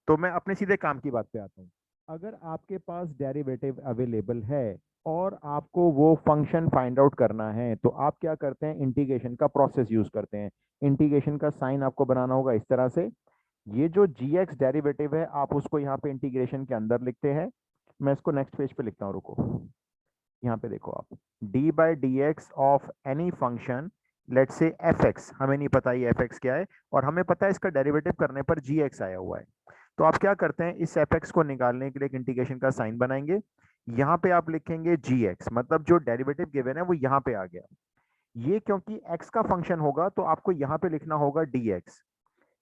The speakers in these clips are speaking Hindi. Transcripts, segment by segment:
तो मैं अपने सीधे काम की बात पे आता हूँ। अगर आपके पास डेरिवेटिव अवेलेबल है और आपको वो फंक्शन फाइंड आउट करना है, तो आप क्या करते हैं, इंटीग्रेशन का प्रोसेस यूज करते हैं। इंटीग्रेशन का साइन आपको बनाना होगा इस तरह से। ये जो जी एक्स डेरिवेटिव है आप उसको यहाँ पे इंटीग्रेशन के अंदर लिखते हैं। मैं इसको नेक्स्ट पेज पे लिखता हूँ, रुको। यहाँ पे देखो आप, D by D X of any function, let say F X, हमें नहीं पता ये एफ एक्स क्या है, और हमें पता है इसका डेरिवेटिव करने पर जी एक्स आया हुआ है। तो आप क्या करते हैं, इस एफ एक्स को निकालने के लिए एक इंटीग्रेशन का साइन बनाएंगे। यहाँ पे आप लिखेंगे जी एक्स, मतलब जो डेरिवेटिव गिवन है वो यहाँ पे आ गया। ये क्योंकि x का फंक्शन होगा तो आपको यहाँ पे लिखना होगा dx।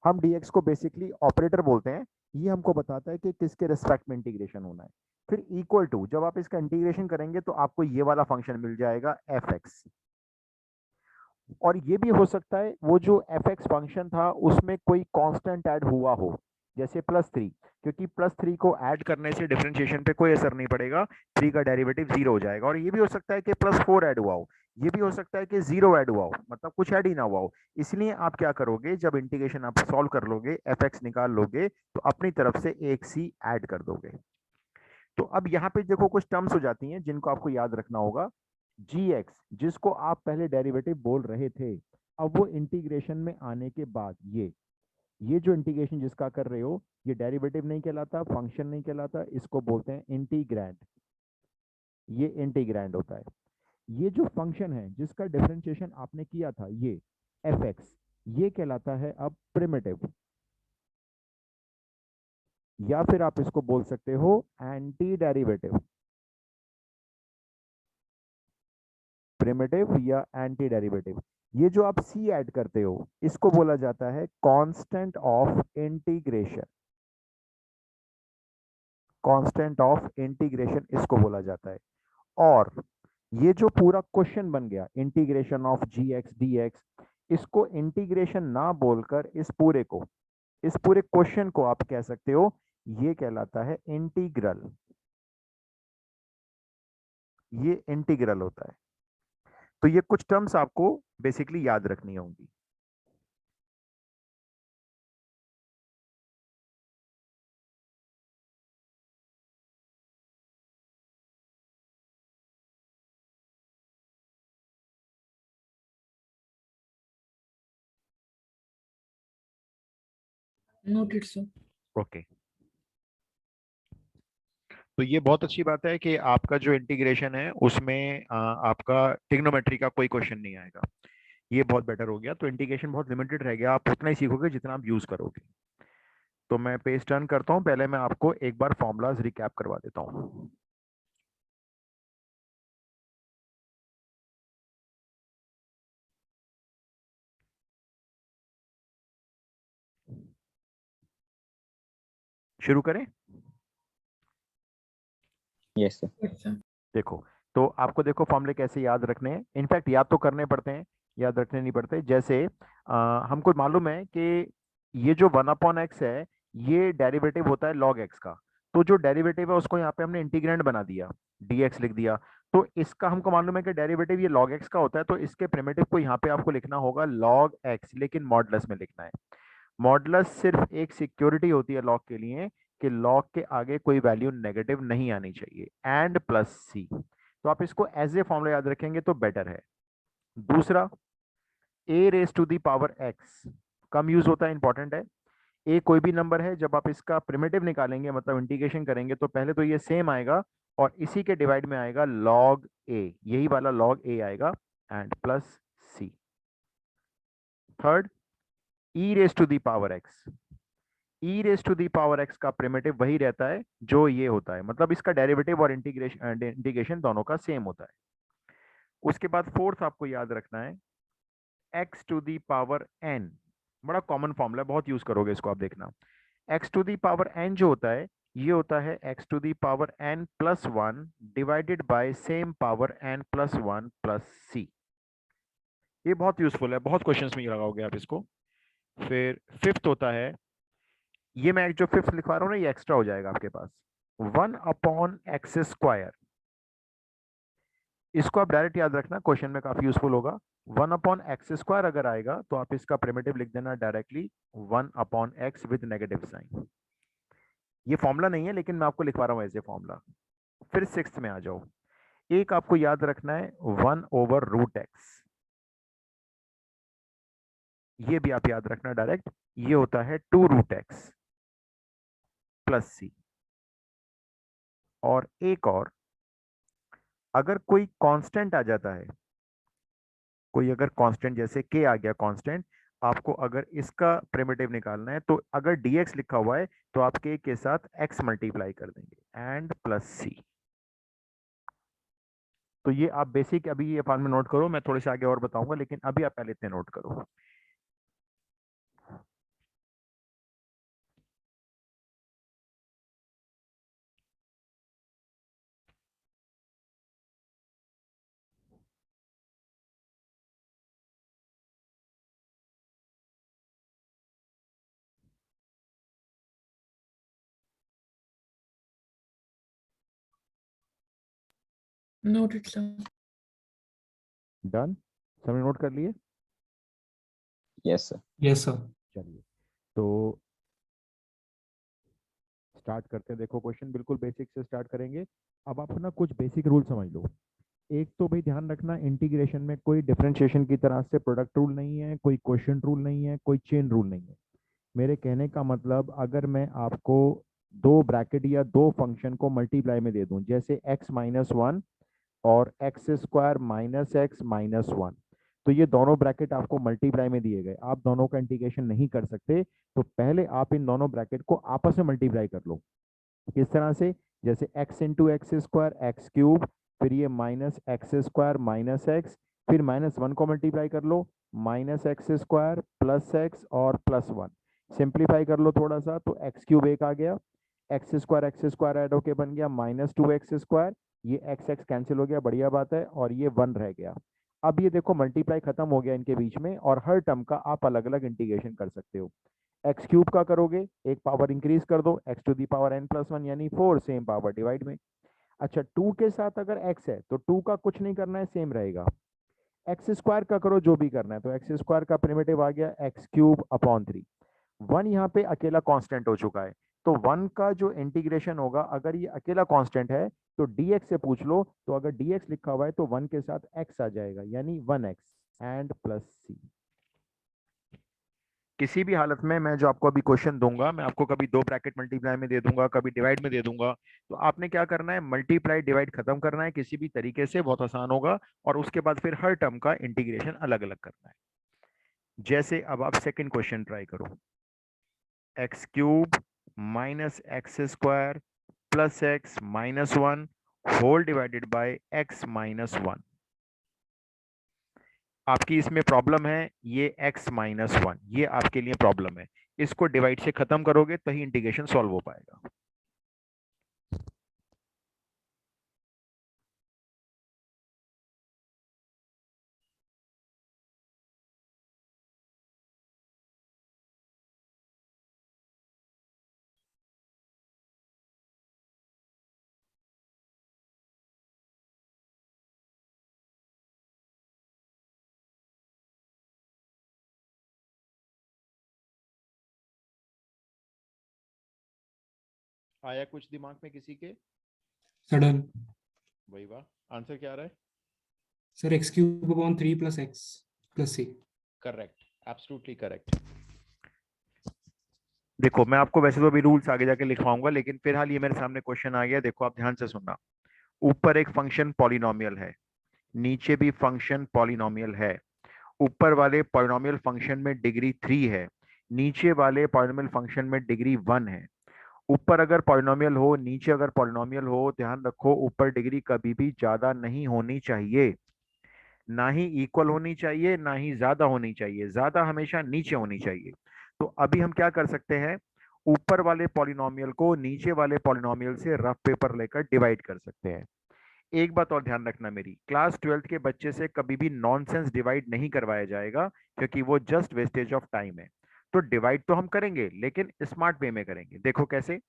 हम dx को बेसिकली ऑपरेटर बोलते हैं। ये हमको बताता है कि किसके रेस्पेक्ट में इंटीग्रेशन होना है। फिर इक्वल टू, जब आप इसका इंटीग्रेशन करेंगे तो आपको ये वाला फंक्शन मिल जाएगा fx। और ये भी हो सकता है वो जो fx फंक्शन था उसमें कोई कांस्टेंट ऐड हुआ हो, जैसे +3, क्योंकि +3 को ऐड करने से डिफरेंशिएशन पे कोई असर नहीं पड़ेगा, 3 का डेरिवेटिव 0 हो जाएगा। और ये भी हो सकता है कि +4 ऐड हुआ हो, ये भी हो सकता है कि 0 ऐड हुआ हो, मतलब कुछ ऐड ही ना हुआ हो। इसलिए आप क्या करोगे, जब इंटीग्रेशन आप सॉल्व कर लोगे, fx निकाल लोगे, तो अपनी तरफ से एक c ऐड कर दोगे। तो अब यहाँ पे देखो कुछ टर्म्स हो जाती हैं जिनको आपको याद रखना होगा। जी एक्स, जिसको आप पहले डेरिवेटिव बोल रहे थे, अब वो इंटीग्रेशन में आने के बाद ये जो इंटीग्रेशन जिसका कर रहे हो, ये डेरिवेटिव नहीं कहलाता, फंक्शन नहीं कहलाता, इसको बोलते हैं इंटीग्रैंड। ये इंटीग्रैंड होता है। ये जो फंक्शन है जिसका डिफरेंशिएशन आपने किया था, ये एफ एक्स, ये कहलाता है अब प्रिमिटिव, या फिर आप इसको बोल सकते हो एंटी डेरिवेटिव। प्रिमिटिव या एंटी डेरिवेटिव। ये जो आप सी ऐड करते हो इसको बोला जाता है constant of integration. Constant of integration इसको बोला जाता है। और ये जो पूरा क्वेश्चन बन गया, integration of G X D X, इसको इंटीग्रेशन ना बोलकर इस पूरे क्वेश्चन को आप कह सकते हो, ये कहलाता है इंटीग्रल। ये इंटीग्रल होता है। तो ये कुछ टर्म्स आपको बेसिकली याद रखनी होंगी। Noted sir. ओके। तो ये बहुत अच्छी बात है कि आपका जो इंटीग्रेशन है उसमें आपका ट्रिग्नोमेट्री का कोई क्वेश्चन नहीं आएगा। ये बहुत बेटर हो गया। तो इंटीग्रेशन बहुत लिमिटेड रह गया, आप उतना ही सीखोगे जितना आप यूज करोगे। तो मैं पेज टर्न करता हूँ, पहले मैं आपको एक बार फॉर्मूलाज रिकैप करवा देता हूँ। शुरू करें। Yes sir. अच्छा। देखो, तो आपको देखो फॉर्मूले कैसे याद रखने हैं, इनफैक्ट याद तो करने पड़ते हैं, याद रखने नहीं पड़ते। जैसे हमको मालूम है कि ये जो 1/x है ये डेरिवेटिव होता है log x का। तो जो डेरिवेटिव है उसको यहाँ पे हमने इंटीग्रेंड बना दिया, dx लिख दिया। तो इसका हमको मालूम है कि डेरिवेटिव ये log x का होता है, तो इसके प्रिमिटिव को यहाँ पे आपको लिखना होगा log x, लेकिन मॉडुलस में लिखना है। मॉडुलस सिर्फ एक सिक्योरिटी होती है लॉग के लिए, कि लॉग के आगे कोई वैल्यू नेगेटिव नहीं आनी चाहिए, एंड प्लस सी। तो आप इसको एज ए फॉर्मूला याद रखेंगे तो बेटर है। दूसरा, a raise to the power x, कम यूज होता है, इंपॉर्टेंट है। ए कोई भी नंबर है, जब आप इसका प्रिमिटिव निकालेंगे मतलब इंटीग्रेशन करेंगे, तो पहले तो ये सेम आएगा और इसी के डिवाइड में आएगा log a, यही वाला log a आएगा, and plus C. Third, E raise to the power X. E raise to the power X का प्रिमिटिव वही रहता है जो ये होता है, मतलब इसका डेरिवेटिव और इंटीग्रेशन दोनों का सेम होता है। उसके बाद फोर्थ आपको याद रखना है x to the power n. बड़ा कॉमन फॉर्मूला है, बहुत यूज करोगे इसको, आप देखना। X to the power n जो होता है, ये होता है x to the power n plus one divided by same power n plus one plus c. ये बहुत यूजफुल है, बहुत क्वेश्चंस में लगाओगे आप इसको। फिर फिफ्थ होता है, ये मैं जो फिफ्थ लिखवा रहा हूँ ना, ये एक्स्ट्रा हो जाएगा आपके पास, 1/x²। इसको आप डायरेक्ट याद रखना, क्वेश्चन में काफी यूजफुल होगा। 1/x² अगर आएगा तो आप इसका प्रिमिटिव लिख देना directly 1/x with negative sign. ये फॉर्मूला नहीं है लेकिन मैं आपको लिखवा रहा हूँ एज ए फॉर्मूला। फिर सिक्स्थ में आ जाओ। एक आपको याद रखना है 1/√x, ये भी आप याद रखना डायरेक्ट, ये होता है 2√x प्लस सी। और एक और, अगर कोई कांस्टेंट आ जाता है, कोई अगर कांस्टेंट जैसे k आ गया कांस्टेंट, आपको अगर इसका प्रिमिटिव निकालना है तो अगर dx लिखा हुआ है तो आप k के साथ x मल्टीप्लाई कर देंगे एंड प्लस सी। तो ये आप बेसिक अभी ये फॉर्म में नोट करो, मैं थोड़े से आगे और बताऊंगा, लेकिन अभी आप पहले इतने नोट करो। Noted, sir. डन, सबने नोट कर लिए? Yes, sir. Yes, sir. चलिए तो स्टार्ट करते हैं। देखो क्वेश्चन बिल्कुल बेसिक से स्टार्ट करेंगे। अब आप ना कुछ बेसिक रूल समझ लो। एक तो भाई ध्यान रखना, इंटीग्रेशन में कोई डिफरेंशिएशन की तरह से प्रोडक्ट रूल नहीं है, कोई क्वोशिएंट रूल नहीं है, कोई चेन रूल नहीं है। मेरे कहने का मतलब, अगर मैं आपको दो ब्रैकेट या दो फंक्शन को मल्टीप्लाई में दे दूं, जैसे x-1 और x² - x-1, तो ये दोनों ब्रैकेट आपको मल्टीप्लाई में दिए गए, आप दोनों का इंटीग्रेशन नहीं कर सकते, तो पहले आप इन दोनों ब्रैकेट को आपस में मल्टीप्लाई कर लो। किस तरह से? जैसे x × x², फिर ये -x²-x, फिर -1 को मल्टीप्लाई कर लो, -x² + x और +1। सिंप्लीफाई कर लो थोड़ा सा, तो x³ एक आ गया, x² ऐड होके बन गया -2x², ये x कैंसिल हो गया, बढ़िया बात है, और ये 1 रह गया। अब ये देखो मल्टीप्लाई खत्म हो गया इनके बीच में, और हर टर्म का आप अलग अलग इंटीग्रेशन कर सकते हो। x³ का करोगे, एक पावर इंक्रीज कर दो, x⁴n+1 यानी 4, सेम पावर डिवाइड में। अच्छा, 2 के साथ अगर x है तो 2 का कुछ नहीं करना है, सेम रहेगा। x² का करो, जो भी करना है, तो x² का प्रिमिटिव आ गया x³/3। 1 यहाँ पे अकेला कांस्टेंट हो चुका है, तो 1 का जो इंटीग्रेशन होगा, अगर ये अकेला कांस्टेंट है तो dx से पूछ लो, तो अगर dx लिखा हुआ है तो 1 के साथ x आ जाएगा, यानी 1x एंड प्लस सी। किसी भी हालत में मैं जो आपको अभी क्वेश्चन दूंगा, मैं आपको कभी दो ब्रैकेट मल्टीप्लाई में दे दूंगा, कभी डिवाइड में दे दूंगा, तो आपने क्या करना है, मल्टीप्लाई डिवाइड खत्म करना है किसी भी तरीके से, बहुत आसान होगा, और उसके बाद फिर हर टर्म का इंटीग्रेशन अलग अलग करना है। जैसे अब आप सेकंड क्वेश्चन ट्राई करो, x³ - x² + x-1 whole divided by x-1। आपकी इसमें प्रॉब्लम है ये x-1, ये आपके लिए प्रॉब्लम है। इसको डिवाइड से खत्म करोगे तभी इंटीग्रेशन सॉल्व हो पाएगा। आया कुछ दिमाग में किसी के? Sudden. वही वाह, आंसर क्या आ रहा है? Sir, x³/3 + x + c. Correct, absolutely correct. देखो मैं आपको वैसे तो अभी रूल्स आगे जाके लिखवाऊंगा, लेकिन फिलहाल ये मेरे सामने क्वेश्चन आ गया, देखो आप ध्यान से सुनना। ऊपर एक फंक्शन पॉलिनोमियल है, नीचे भी फंक्शन पॉलिनोमियल है। ऊपर वाले पॉलिनोमियल फंक्शन में डिग्री 3 है, नीचे वाले पॉलिनोमियल फंक्शन में डिग्री 1 है। ऊपर अगर पॉलिनोमियल हो, नीचे अगर पॉलिनोमियल हो, ध्यान रखो ऊपर डिग्री कभी भी ज्यादा नहीं होनी चाहिए, ना ही इक्वल होनी चाहिए, ना ही ज्यादा होनी चाहिए, ज्यादा हमेशा नीचे होनी चाहिए। तो अभी हम क्या कर सकते हैं, ऊपर वाले पॉलिनोमियल को नीचे वाले पॉलिनोमियल से रफ पेपर लेकर डिवाइड कर सकते हैं। एक बात और ध्यान रखना, मेरी क्लास 12th के बच्चे से कभी भी नॉनसेंस डिवाइड नहीं करवाया जाएगा, क्योंकि वो जस्ट वेस्टेज ऑफ टाइम है। तो डिवाइड तो हम करेंगे लेकिन स्मार्ट वे में करेंगे। देखो कैसे,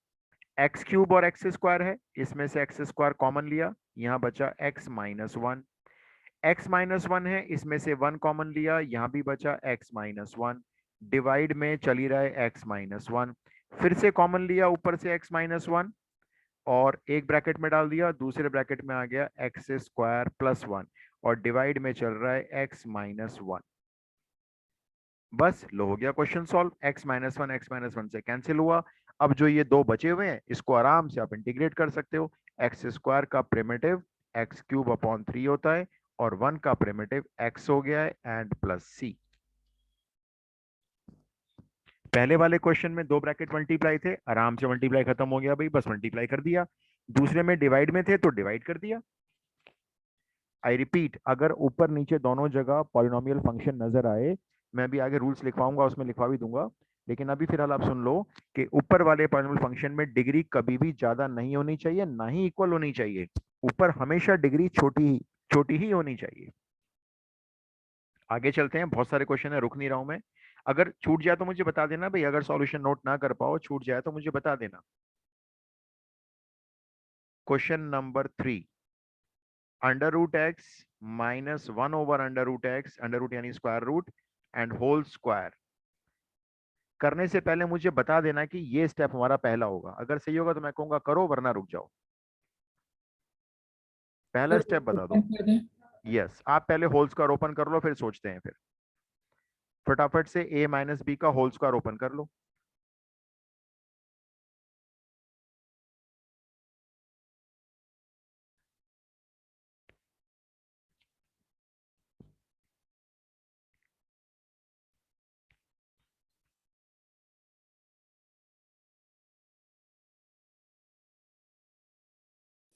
x³ और x² है, इसमें से x² कॉमन लिया, यहां बचा x-1। x-1 है, इसमें से 1 कॉमन लिया, यहां भी बचा x-1। डिवाइड में चली रहा है x-1, फिर से कॉमन लिया ऊपर से x माइनस वन और एक ब्रैकेट में डाल दिया, दूसरे ब्रैकेट में आ गया एक्स स्क्वायर प्लस वन और डिवाइड में चल रहा है x माइनस वन। बस लो हो गया question solve. x minus one से कैंसिल हुआ। अब जो ये दो बचे हुए हैं इसको आराम से आप इंटीग्रेट कर सकते हो। एक्स स्क्वायर का प्रिमिटिव एक्स क्यूब अपॉन 3 होता है और 1 का प्रिमिटिव x हो गया है एंड प्लस सी। पहले वाले क्वेश्चन में दो ब्रैकेट मल्टीप्लाई थे, आराम से मल्टीप्लाई खत्म हो गया भाई, बस मल्टीप्लाई कर दिया। दूसरे में डिवाइड में थे तो डिवाइड कर दिया। आई रिपीट, अगर ऊपर नीचे दोनों जगह पॉलिनोमियल फंक्शन नजर आए, मैं भी आगे रूल्स लिखवाऊंगा उसमें लिखवा भी दूंगा, लेकिन अभी फिलहाल आप सुन लो कि ऊपर वाले पॉलिनोमियल फंक्शन में डिग्री कभी भी ज्यादा नहीं होनी चाहिए, ना ही इक्वल होनी चाहिए। ऊपर हमेशा डिग्री छोटी ही होनी चाहिए। आगे चलते हैं, बहुत सारे क्वेश्चन है, रुक नहीं रहा हूं मैं। अगर छूट जाए तो मुझे बता देना भाई, अगर सॉल्यूशन नोट ना कर पाओ, छूट जाए तो मुझे बता देना। Question number 3, under root x minus one over under root x, under root यानी square root and whole square. करने से पहले मुझे बता देना कि ये स्टेप हमारा पहला होगा। अगर सही होगा तो मैं कहूंगा करो, वरना रुक जाओ। पहला सर स्टेप बता दो। open कर दें? यस, आप पहले होल स्क्वायर ओपन कर लो, फिर सोचते हैं। फिर फटाफट से a माइनस बी का होल स्क्वायर ओपन कर लो।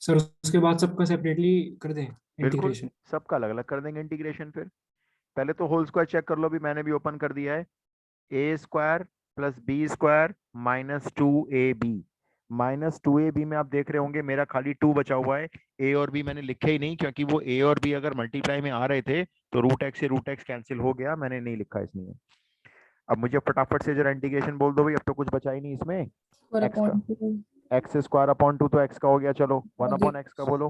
सर उसके बाद सबका सेपरेटली कर दें बिल्कुल, इंटीग्रेशन? सबका अलग अलग कर देंगे इंटीग्रेशन। फिर पहले तो होल स्क्वायर चेक कर लो, भी मैंने भी ओपन कर दिया है। A square plus b square minus two a b. Minus two a b में आप देख रहे होंगे मेरा खाली टू बचा हुआ है। ए और बी मैंने लिखे ही नहीं, क्योंकि वो ए और बी अगर मल्टीप्लाई में आ रहे थे तो रूट एक्स से रूट एक्स कैंसिल हो गया, मैंने नहीं लिखा इसलिए। अब मुझे फटाफट से जरा इंटीग्रेशन बोल दो भाई, अब तो कुछ बचा ही नहीं इसमें। एक्स का एक्स स्क्वायर अपॉन टू तो एक्स का हो गया, चलो वन अपॉन एक्स का बोलो।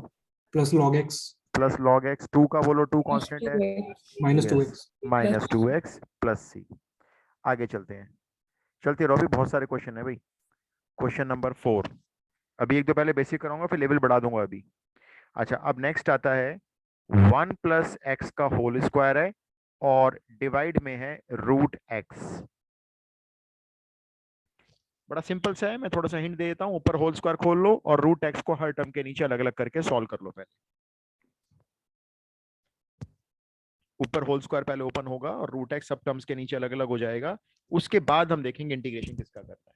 Plus log x plus log x, two का बोलो, टू कांस्टेंट है। Minus two yes, x. Minus two x plus c. आगे चलते हैं, चलते रहो, भी बहुत सारे क्वेश्चन है भाई। क्वेश्चन नंबर 4, अभी एक दो पहले बेसिक कराऊंगा, फिर लेवल बढ़ा दूंगा अभी। अच्छा, अब नेक्स्ट आता है 1 प्लस एक्स का होल स्क्वायर है और डिवाइड में है रूट एक्स। बड़ा सिंपल सा है, मैं थोड़ा सा हिंट दे देता हूं। ऊपर होल स्क्वायर खोल लो और रूट एक्स को हर टर्म के नीचे अलग अलग करके सॉल्व कर लो। पहले ऊपर होल स्क्वायर पहले ओपन होगा और रूट एक्स सब टर्म्स के नीचे अलग अलग हो जाएगा, उसके बाद हम देखेंगे इंटीग्रेशन किसका करना है।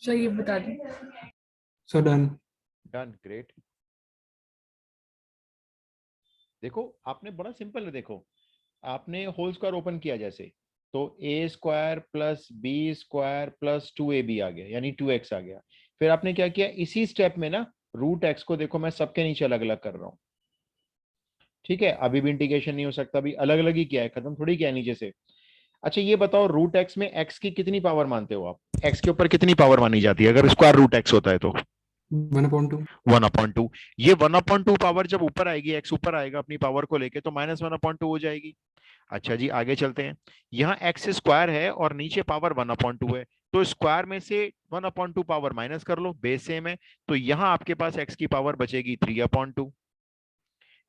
सर ये बता दें। Sir done. Done, great. देखो आपने बड़ा सिंपल है, देखो आपने होल स्क्वायर ओपन किया जैसे, तो a square plus b square plus two a b आ गया, यानी टू एक्स आ गया। फिर आपने क्या किया, इसी स्टेप में ना रूट एक्स को देखो मैं सबके नीचे अलग अलग कर रहा हूँ। ठीक है, अभी भी इंटीग्रेशन नहीं हो सकता, अभी अलग अलग ही किया है, खत्म थोड़ी किया है नीचे से। अच्छा ये बताओ, रूट एक्स में एक्स की कितनी पावर मानते हो आप? एक्स के ऊपर कितनी पावर मानी जाती है अगर स्क्वायर रूट एक्स होता है तो? 1/2। 1/2। ये 1/2 पावर जब ऊपर आएगी, एक्स ऊपर आएगा अपनी पावर को लेके, तो -1/2 हो जाएगी। अच्छा जी, आगे चलते हैं। यहाँ एक्स स्क्वायर है और नीचे पावर 1/2 है, तो स्क्वायर में से 1/2 पावर माइनस कर लो, बेस सेम है, तो यहाँ आपके पास एक्स की पावर बचेगी 3/2।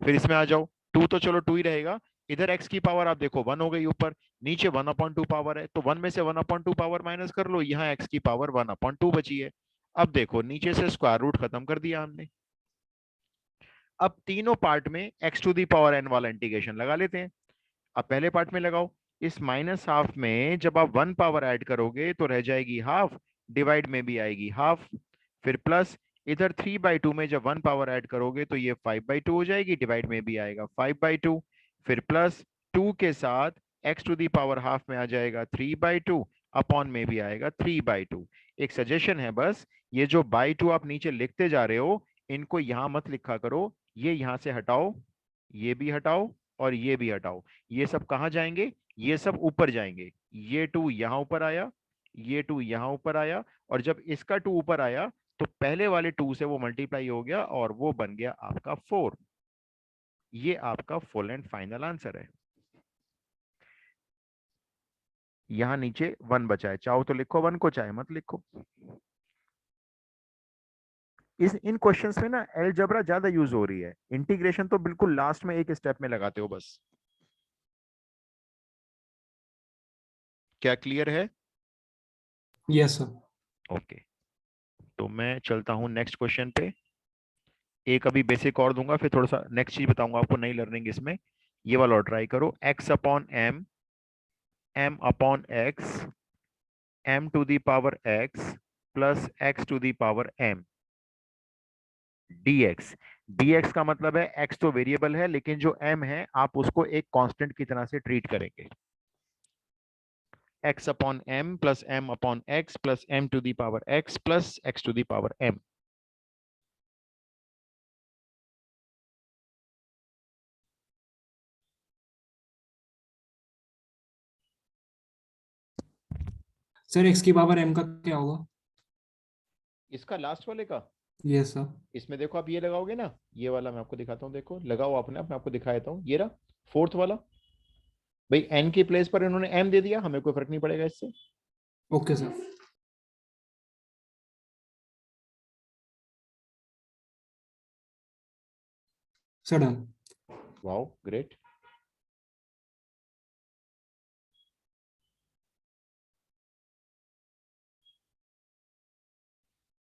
फिर इसमें आ जाओ, 2 तो चलो 2 ही रहेगा, इधर एक्स की पावर आप देखो 1 हो गई ऊपर, नीचे 1/2 पावर है, तो 1 में से 1/2 पावर माइनस कर लो, यहाँ एक्स की पावर 1/2 बची है। अब देखो नीचे से स्क्वायर रूट खत्म कर दिया हमने। अब तीनों पार्ट में x to the power n वाला इंटीग्रेशन लगा लेते हैं। अब पहले पार्ट में लगाओ। इस माइनस हाफ में जब आप वन पावर ऐड करोगे तो रह जाएगी हाफ, डिवाइड में भी आएगी हाफ। फिर प्लस इधर 3/2 में जब वन पावर ऐड करोगे तो ये 5/2 हो जाएगी, डिवाइड में भी आएगा 5/2। फिर प्लस 2 के साथ x to the power half में आ जाएगा 3/2, अपॉन में भी आएगा 3/2। एक सजेशन है बस, ये जो बाई टू आप नीचे लिखते जा रहे हो इनको यहां मत लिखा करो, ये यहां से हटाओ, ये भी हटाओ और ये भी हटाओ। ये सब कहाँ जाएंगे? ये सब ऊपर जाएंगे। ये टू यहाँ ऊपर आया, ये टू यहाँ ऊपर आया, और जब इसका टू ऊपर आया तो पहले वाले टू से वो मल्टीप्लाई हो गया और वो बन गया आपका 4। ये आपका फुल एंड फाइनल आंसर है। यहां नीचे वन बचा है, चाहो तो लिखो वन को, चाहे मत लिखो। इस इन क्वेश्चंस में ना अलजेब्रा ज्यादा यूज हो रही है, इंटीग्रेशन तो बिल्कुल लास्ट में एक स्टेप में लगाते हो बस। क्या क्लियर है? Yes, sir. ओके, तो मैं चलता हूं नेक्स्ट क्वेश्चन पे। एक अभी बेसिक और दूंगा, फिर थोड़ा सा नेक्स्ट चीज बताऊंगा आपको नई लर्निंग इसमें। ये वाला और ट्राई करो। x upon m, m upon x, m to the power x plus x to the power m dx। dx का मतलब है x तो वेरिएबल है, लेकिन जो m है आप उसको एक कांस्टेंट की तरह से ट्रीट करेंगे। x upon m plus m upon x plus m to the power x plus x to the power m। Sir, x की पावर m का क्या होगा? इसका लास्ट वाले का, Yes, sir. इसमें देखो आप ये लगाओगे ना, ये वाला मैं आपको दिखाता हूँ, देखो लगाओ आपने, मैं आपको दिखा देता हूँ। ये रहा फोर्थ वाला, भाई एन की प्लेस पर इन्होंने एम दे दिया, हमें कोई फर्क नहीं पड़ेगा इससे। Okay, sir. Sir, done. Wow great.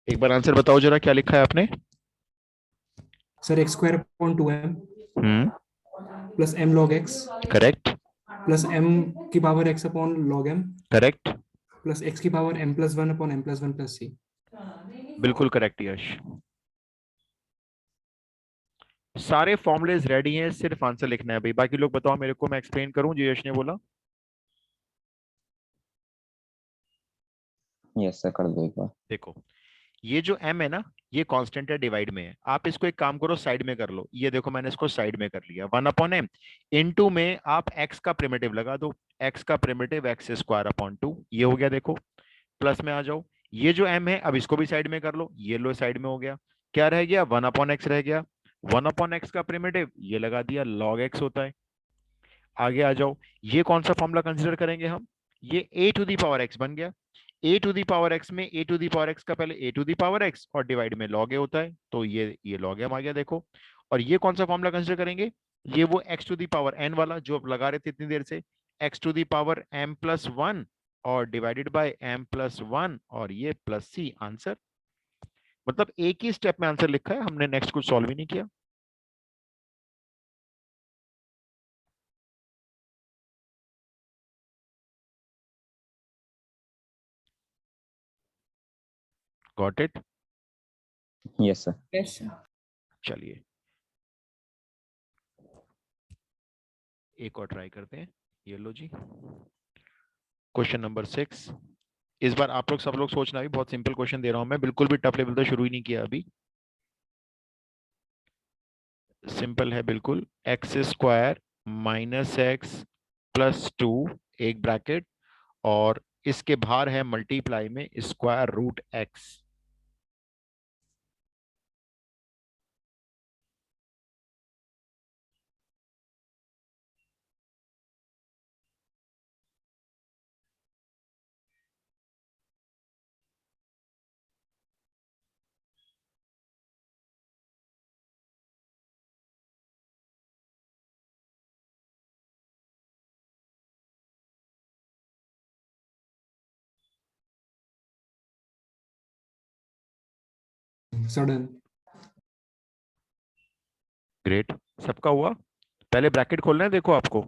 एक बार आंसर बताओ जरा, क्या लिखा है आपने? Sir, x square upon 2m plus m log x correct, plus m की power x upon log m correct, plus x की power m plus 1 upon m plus 1 plus c. बिल्कुल करेक्ट यश। सारे फॉर्मुलेज रेडी हैं, सिर्फ आंसर लिखना है भाई। बाकी लोग बताओ मेरे को, मैं एक्सप्लेन करूं जो यश ने बोला? यस सर, कर दो एक बार। देखो, ये जो m है ना, ये कांस्टेंट है, डिवाइड में है। आप इसको एक काम करो, साइड में कर लो। ये देखो मैंने इसको साइड में कर लिया, 1/m। इनटू में आप x का प्रिमिटिव लगा दो, x का प्रिमिटिव x स्क्वायर अपॉन 2, ये हो गया। देखो प्लस में आ जाओ, ये जो m है अब इसको भी साइड में कर लो, ये लो साइड में हो गया। क्या रह गया? 1/x रह गया। 1/x का प्रिमिटिव ये लगा दिया, log x होता है। आगे आ जाओ, ये कौन सा फॉर्मूला कंसिडर करेंगे हम? ये a to the power x बन गया। a to the power x में a to the power x का पहले a to the power x और डिवाइड में log a होता है, तो ये log m आ गया। देखो, और ये कौन सा फॉर्मूला कंसिडर करेंगे? ये वो x to the power n वाला जो आप लगा रहे थे इतनी देर से, x to the power m plus 1 और डिवाइडेड बाय m प्लस 1 और ये प्लस c आंसर। मतलब एक ही स्टेप में आंसर लिखा है हमने, नेक्स्ट कुछ सॉल्व ही नहीं किया। Got it? Yes sir. Yes, sir. चलिए एक और ट्राई करते हैं। ये लो जी, क्वेश्चन नंबर 6। इस बार आप लोग सब लोग सोचना, भी बहुत सिंपल क्वेश्चन दे रहा हूं मैं, बिल्कुल भी टफ लेवल तो शुरू ही नहीं किया अभी। सिंपल है बिल्कुल। X square minus X plus 2, एक ब्रैकेट, और इसके बाहर है मल्टीप्लाई में स्क्वायर रूट एक्स। सडन। ग्रेट, सबका हुआ। पहले ब्रैकेट खोलना है, देखो आपको।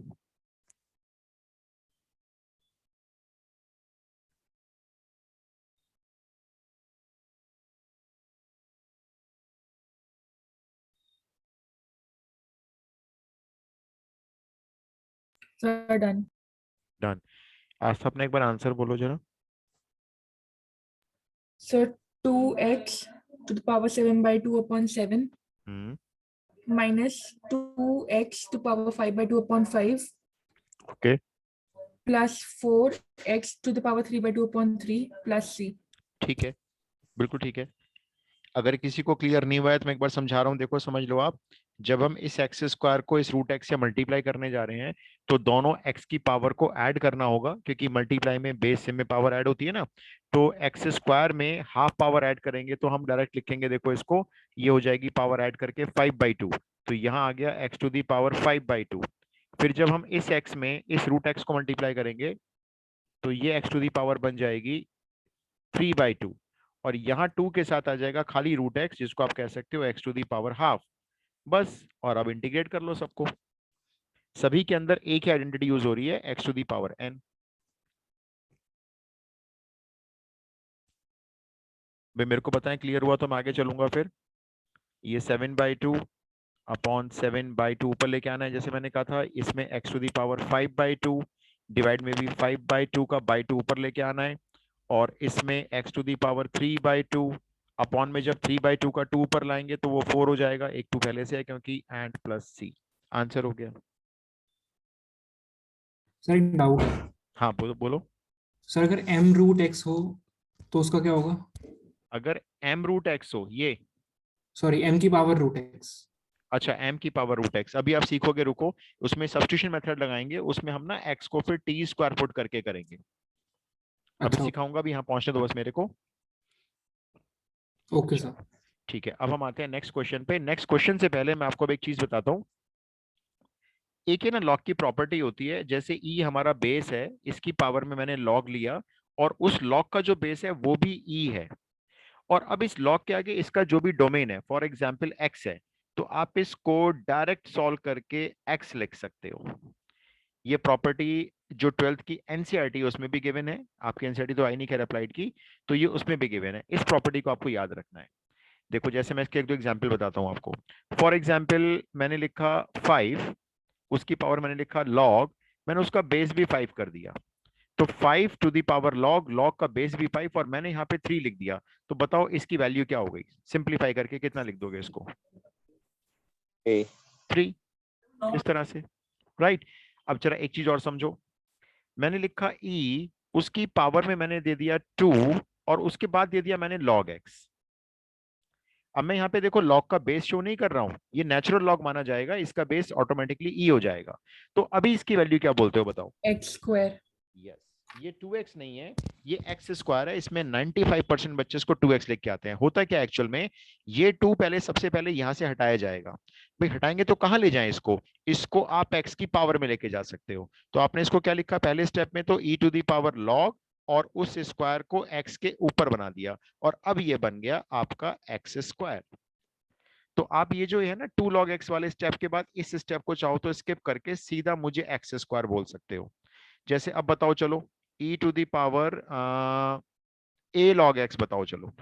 Sir done. डन। आज अपने एक बार आंसर बोलो जरा। Sir 2x⁴/2/7 minus 2x⁵/5/2/5 okay, plus 4x⁵3/2/3 plus c। ठीक है, बिल्कुल ठीक है। अगर किसी को क्लियर नहीं हुआ है तो मैं एक बार समझा रहा हूँ, देखो समझ लो आप। जब हम इस एक्स स्क्वायर को इस रूट एक्स से मल्टीप्लाई करने जा रहे हैं तो दोनों एक्स की पावर को ऐड करना होगा, क्योंकि मल्टीप्लाई में बेस से में पावर ऐड होती है ना। तो एक्स स्क्वायर में हाफ पावर ऐड करेंगे तो हम डायरेक्ट लिखेंगे, देखो इसको, ये हो जाएगी पावर ऐड करके 5/2। तो यहाँ आ गया x⁵5/2। फिर जब हम इस एक्स में इस रूट एक्स को मल्टीप्लाई करेंगे तो ये x⁵ बन जाएगी 3/2। और यहाँ 2 के साथ आ जाएगा खाली रूट एक्स, जिसको आप कह सकते हो x⁵½ बस। और अब इंटीग्रेट कर लो सबको। सभी के अंदर एक ही आइडेंटिटी यूज हो रही है, x⁴n। भाई मेरे को पता है, क्लियर हुआ तो मैं आगे चलूंगा। फिर ये 7/2/7/2 ऊपर लेके आना है, जैसे मैंने कहा था। इसमें x⁵5/2 डिवाइड में भी 5/2 का बाई 2 ऊपर लेके आना है। और इसमें x⁵3/2 अपॉन में जब 3/2 का 2 ऊपर लाएंगे तो वो 4 हो जाएगा। एक 2 पहले से है क्योंकि एंड प्लस सी। आंसर हो गया। सर एक डाउट। हाँ बोलो बोलो। सर अगर m√x हो तो उसका क्या होगा? अगर m√x हो, ये सॉरी, m⁻√x। अच्छा m⁻√x, अभी आप सीखोगे, रुको। उसमें सब्स्टिट्यूशन मेथड लगाएंगे, उसमें हम ना x को फिर t स्क्वायर पुट करके करेंगे। अभी अच्छा, सिखाऊंगा भी, यहाँ पहुंचने दो बस मेरे को। Okay sir. ठीक है, अब हम आते हैं नेक्स्ट क्वेश्चन पे। नेक्स्ट क्वेश्चन से पहले मैं आपको अब एक चीज बताता हूँ। एक है ना लॉग की प्रॉपर्टी होती है, जैसे e हमारा बेस है, इसकी पावर में मैंने लॉग लिया, और उस लॉग का जो बेस है वो भी e है। और अब इस लॉग के आगे इसका जो भी डोमेन है, फॉर एग्जाम्पल x है, तो आप इसको डायरेक्ट सॉल्व करके x लिख सकते हो। ये प्रॉपर्टी जो 12th की एनसीईआरटी है उसमें भी गिवन है। आपकी एनसीईआरटी तो आई नहीं खैर अप्लाइड की, तो ये उसमें भी गिवन है। इस प्रॉपर्टी को आपको याद रखना है। देखो जैसे मैं इसके एक दो एग्जाम्पल बताता हूँ आपको। फॉर एग्जाम्पल मैंने लिखा 5, उसकी पावर मैंने लिखा लॉग, मैंने उसका बेस भी 5 कर दिया। तो 5 to the power log, log का बेस भी 5, और मैंने यहाँ पे 3 लिख दिया। तो बताओ इसकी वैल्यू क्या हो गई? सिंप्लीफाई करके कितना लिख दोगे इसको? A 3, इस तरह से, राइट। अब जरा एक चीज और समझो। मैंने लिखा e, उसकी पावर में मैंने दे दिया 2, और उसके बाद दे दिया मैंने log x। अब मैं यहाँ पे देखो लॉग का बेस शो नहीं कर रहा हूं, ये नेचुरल लॉग माना जाएगा, इसका बेस ऑटोमेटिकली e हो जाएगा। तो अभी इसकी वैल्यू क्या बोलते हो बताओ? x²। यस, ये 2x नहीं है, ये x² है। इसमें 95% बच्चे इसको 2x लिख के आते हैं। होता क्या एक्चुअल में, ये 2 पहले सबसे पहले यहां से हटाया जाएगा। भाई हटाएंगे तो कहां ले जाएं इसको? इसको आप x की पावर में लेके जा सकते हो। तो आपने इसको क्या लिखा पहले स्टेप में? तो e⁻log, और उस स्क्वायर को x के ऊपर बना दिया, और अब ये बन गया आपका x²। तो आप ये जो है ना 2 log x वाले स्टेप के बाद इस स्टेप को चाहो तो स्किप करके सीधा मुझे x² बोल सकते हो। जैसे अब बताओ चलो, e⁻ a log x बताओ, चलो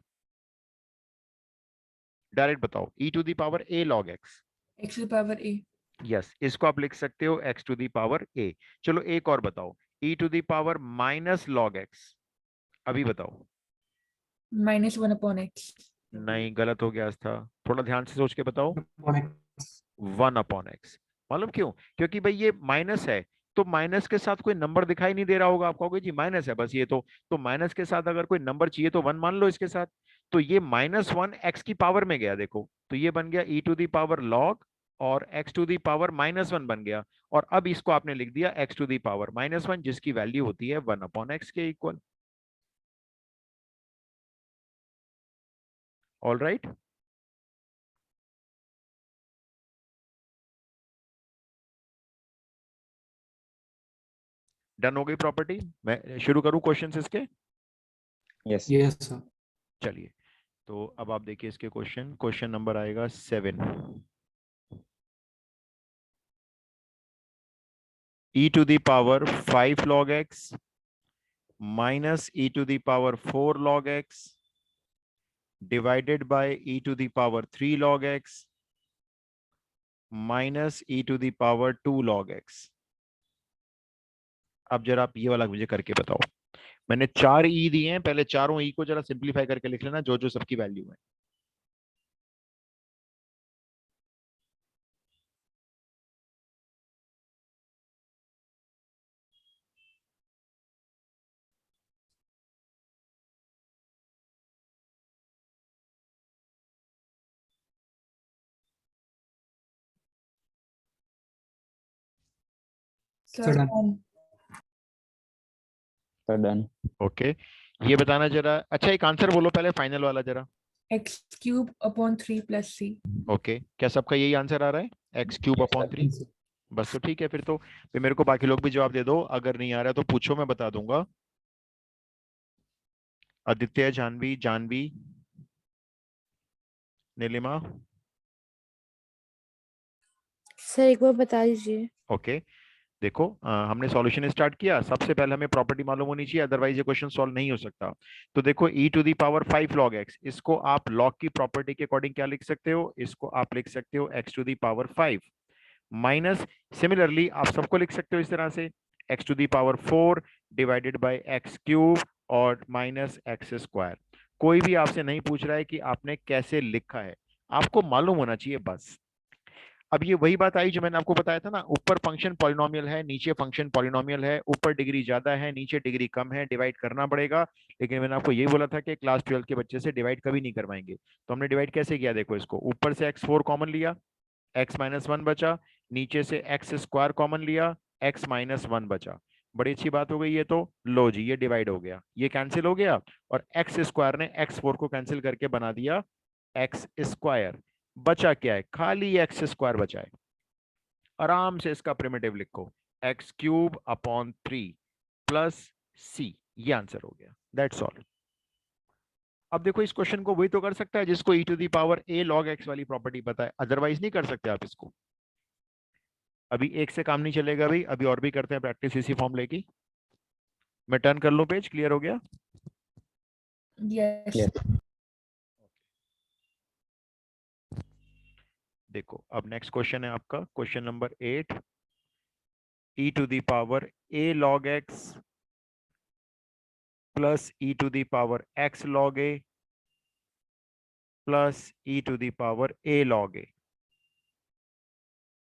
डायरेक्ट बताओ, e⁻a log x। x⁴a। Yes, इसको आप लिख सकते हो x⁻a। चलो एक और बताओ, e⁻− log x। अभी बताओ। -1/x। नहीं, गलत हो गया था, थोड़ा ध्यान से सोच के बताओ। 1/x। 1/x। मालूम क्यों? क्योंकि भाई ये माइनस है, तो माइनस के साथ कोई नंबर दिखाई नहीं दे रहा होगा, आप कहोगे जी माइनस है बस ये तो माइनस के साथ अगर कोई नंबर चाहिए तो 1 मान लो इसके साथ। तो ये -1 x की पावर में गया, देखो तो ये बन गया e⁻log, और x⁻−1 बन गया। और अब इसको आपने लिख दिया x⁻−1, जिसकी वैल्यू होती है 1/x के इक्वल। All right. डन हो गई प्रॉपर्टी। मैं शुरू करूं क्वेश्चन इसके? yes yes sir. चलिए, तो अब आप देखिए इसके क्वेश्चन, क्वेश्चन नंबर आएगा 7। e to the power 5 log x minus e to the power 4 log x divided by e to the power 3 log x minus e to the power 2 log x। अब जरा आप ये वाला मुझे करके बताओ। मैंने 4 ई दिए हैं, पहले चारों ई को जरा सिंप्लीफाई करके लिख लेना, जो जो सबकी वैल्यू है। Sir, done. done. So done. Okay, ये बताना जरा। अच्छा एक आंसर बोलो पहले, फाइनल वाला जरा। X cube upon 3 plus C. Okay, क्या सबका यही आंसर आ रहा है, एक्स क्यूब अपॉन 3? बस तो ठीक है, फिर मेरे को बाकी लोग भी जवाब दे दो, अगर नहीं आ रहा तो पूछो, मैं बता दूंगा। आदित्य, जानवी, जानवी, नीलिमा। सर एक बार बता दीजिए। ओके, देखो हमने सॉल्यूशन स्टार्ट किया, सबसे पहले हमें प्रॉपर्टी मालूम होनी चाहिए, अदरवाइज ये क्वेश्चन सॉल्व नहीं हो सकता। तो देखो e to the power 5 log x, इसको आप log की प्रॉपर्टी के अकॉर्डिंग क्या लिख सकते हो, इसको आप लिख सकते हो x to the power 5 minus, similarly आप सबको लिख सकते हो इस तरह से, x to the power 4 divided by x cube और माइनस x स्क्वायर। कोई भी आपसे नहीं पूछ रहा है कि आपने कैसे लिखा है, आपको मालूम होना चाहिए बस। अब ये वही बात आई जो मैंने आपको बताया था ना, ऊपर फंक्शन पॉलिनोमियल है, नीचे फंक्शन पॉलिनोमियल है, ऊपर डिग्री ज्यादा है, नीचे डिग्री कम है, डिवाइड करना पड़ेगा। लेकिन मैंने आपको यही बोला था कि क्लास 12 के बच्चे से डिवाइड कभी नहीं करवाएंगे। तो हमने डिवाइड कैसे किया, देखो इसको, ऊपर से x4 कॉमन लिया, x माइनस 1 बचा, नीचे से x स्क्वायर कॉमन लिया, x माइनस 1 बचा। बड़ी अच्छी बात हो गई ये तो। लो जी, ये डिवाइड हो गया, ये कैंसिल हो गया, और x स्क्वायर ने x4 को कैंसिल करके बना दिया x स्क्वायर। बचा क्या है, खाली x स्क्वायर बचा है। आराम से इसका प्रिमिटिव लिखो, x cube upon 3 plus c, ये आंसर हो गया, दैट्स ऑल। अब देखो इस क्वेश्चन को वही तो कर सकता है जिसको e to the power a log x वाली प्रॉपर्टी पता है, अदरवाइज नहीं कर सकते आप इसको। अभी एक से काम नहीं चलेगा भाई, अभी और भी करते हैं प्रैक्टिस इसी फॉर्मूले की। मैं टर्न कर लूं पेज, क्लियर हो गया? Yes. Yes. देखो अब नेक्स्ट क्वेश्चन है आपका, question number 8, e to the power a log x plus e to the power x log a plus e to the power a log a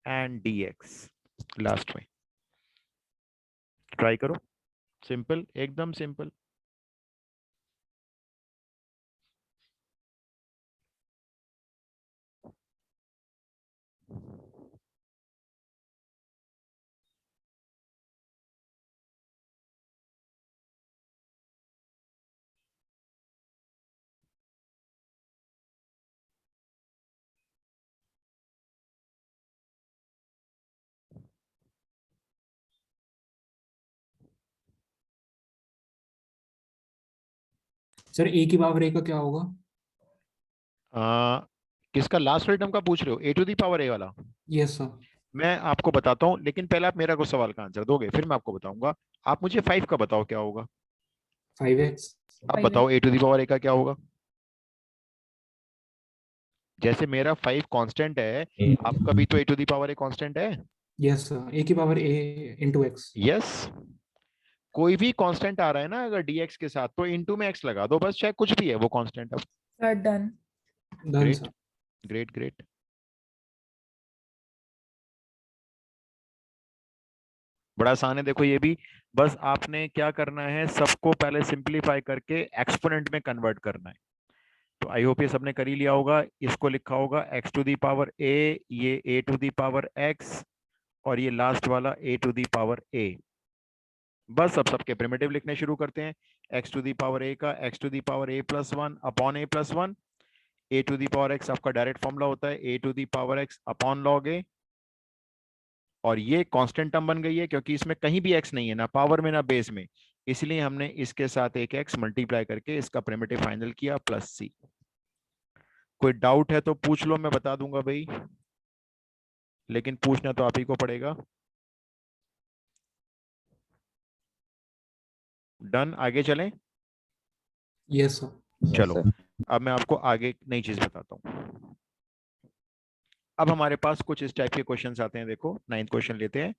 and dx। Last में ट्राई करो, सिंपल, एकदम सिंपल। सर ए की पावर ए का क्या होगा? किसका लास्ट वाले टर्म का पूछ रहे हो, ए टू दी पावर ए वाला? Yes sir. मैं आपको बताता हूँ, लेकिन पहले आप मेरा कुछ सवाल का आंसर दोगे, फिर मैं आपको बताऊंगा। आप मुझे 5 का बताओ क्या होगा। 5x। आप 5x। बताओ ए टू दी पावर ए का क्या होगा। जैसे मेरा 5 कांस्टेंट है, आपका भी तो a to the power a constant है। यस सर, ए की power a into x. Yes, कोई भी कांस्टेंट आ रहा है ना अगर dx के साथ, तो इनटू में x लगा दो बस, चाहे कुछ भी है वो कांस्टेंट। अब Sir, done. Done great sir. Great great, बड़ा आसान है। देखो ये भी, बस आपने क्या करना है, सबको पहले सिंपलीफाई करके एक्सपोनेंट में कन्वर्ट करना है। तो आई होप ये सबने कर ही लिया होगा। इसको लिखा होगा x to the power a, ये a to the power x, और ये लास्ट वाला a to the power a। बस अब सबके प्रिमिटिव लिखने शुरू करते हैं। x to the power a का x to the power a plus 1 upon a plus 1, a to the power x आपका डायरेक्ट फॉर्मूला होता है a to the power x upon log a, और ये कांस्टेंट टर्म बन गई है क्योंकि इसमें कहीं भी x नहीं है, ना पावर में ना बेस में, इसलिए हमने इसके साथ एक x मल्टीप्लाई करके इसका प्रिमिटिव फाइनल किया प्लस c। कोई डाउट है तो पूछ लो, मैं बता दूंगा भाई, लेकिन पूछना तो आप ही को पड़ेगा। डन, आगे चलें। Yes sir. यस चलो, सर। अब मैं आपको आगे एक नई चीज बताता हूँ। अब हमारे पास कुछ इस टाइप के क्वेश्चंस आते हैं। देखो, नाइन्थ क्वेश्चन लेते हैं।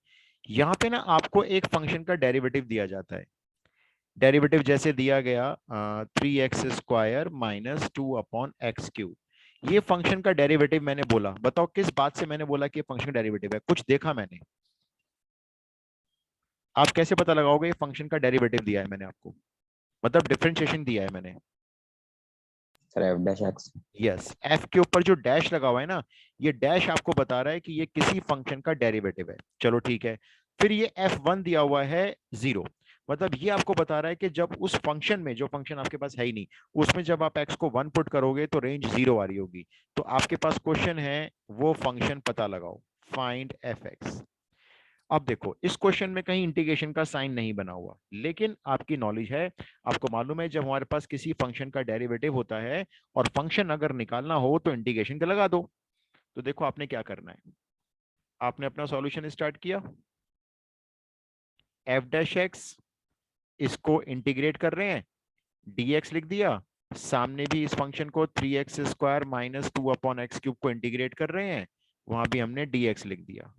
यहाँ पे ना आपको एक फंक्शन का डेरिवेटिव दिया जाता है। डेरिवेटिव जैसे दिया गया 3x² माइनस 2/x³। ये फंक्शन का डेरिवेटिव मैंने बोला, बताओ किस बात से मैंने बोला कि फंक्शन डेरिवेटिव है? कुछ देखा मैंने? आप कैसे पता लगाओगे ये फंक्शन का डेरिवेटिव दिया है मैंने आपको, मतलब डिफरेंशिएशन दिया है मैंने? Sir F dash x. Yes, F के ऊपर जो डैश लगा हुआ है ना, ये डैश आपको बता रहा है कि ये किसी फंक्शन का डेरिवेटिव है। चलो ठीक है। फिर ये f1 दिया हुआ है 0, मतलब ये आपको बता रहा है कि जब उस फंक्शन में, जो फंक्शन आपके पास है ही नहीं, उसमें जब आप x को 1 पुट करोगे तो रेंज 0 आ रही होगी। तो आपके पास क्वेश्चन है वो फंक्शन पता लगाओ, फाइंड fx। अब देखो, इस क्वेश्चन में कहीं इंटीग्रेशन का साइन नहीं बना हुआ, लेकिन आपकी नॉलेज है, आपको मालूम है जब हमारे पास किसी फंक्शन का डेरिवेटिव होता है और फंक्शन अगर निकालना हो तो इंटीग्रेशन का लगा दो। तो देखो आपने क्या करना है, आपने अपना सॉल्यूशन स्टार्ट किया, एफ डैश एक्स, इसको इंटीग्रेट कर रहे हैं, dx लिख दिया। सामने भी इस फंक्शन को 3x² माइनस 2/x³ को इंटीग्रेट कर रहे हैं, वहां भी हमने dx लिख दिया।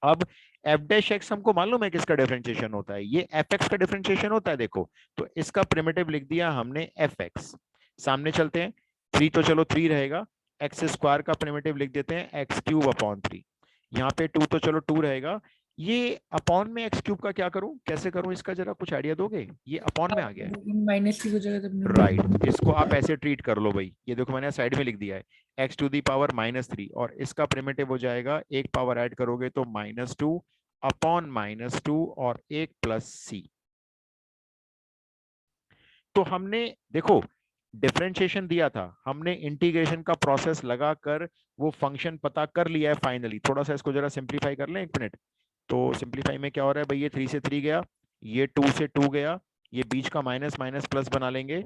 अब एफ डैश एक्स हमको मालूम है किसका डिफरेंशिएशन होता है, ये एफ एक्स का डिफरेंशिएशन होता है। देखो, तो इसका प्रिमिटिव लिख दिया हमने एफ एक्स। सामने चलते हैं, 3 तो चलो 3 रहेगा, x² का प्रिमिटिव लिख देते हैं x³/3। यहाँ पे 2 तो चलो 2 रहेगा, ये अपॉन में x³ का क्या करूं, कैसे करूं इसका जरा कुछ आइडिया दोगे? ये अपॉन में आ गया है। -3 हो जाएगा तब राइट, इसको आप ऐसे ट्रीट कर लो भाई, ये देखो मैंने साइड में लिख दिया है x⁻³ और इसका प्रिमिटिव हो जाएगा, एक पावर ऐड करोगे तो -2 अपॉन -2 और एक प्लस c। तो हमने देखो डिफरेंशिएशन दिया था, हमने इंटीग्रेशन का प्रोसेस लगाकर वो फंक्शन पता कर लिया है फाइनली। थोड़ा सा इसको जरा सिंप्लीफाई कर लें, एक मिनट। तो सिंप्लीफाई में क्या हो रहा है भाई, ये 3 से 3 गया, ये 2 से 2 गया, ये बीच का माइनस माइनस प्लस बना लेंगे,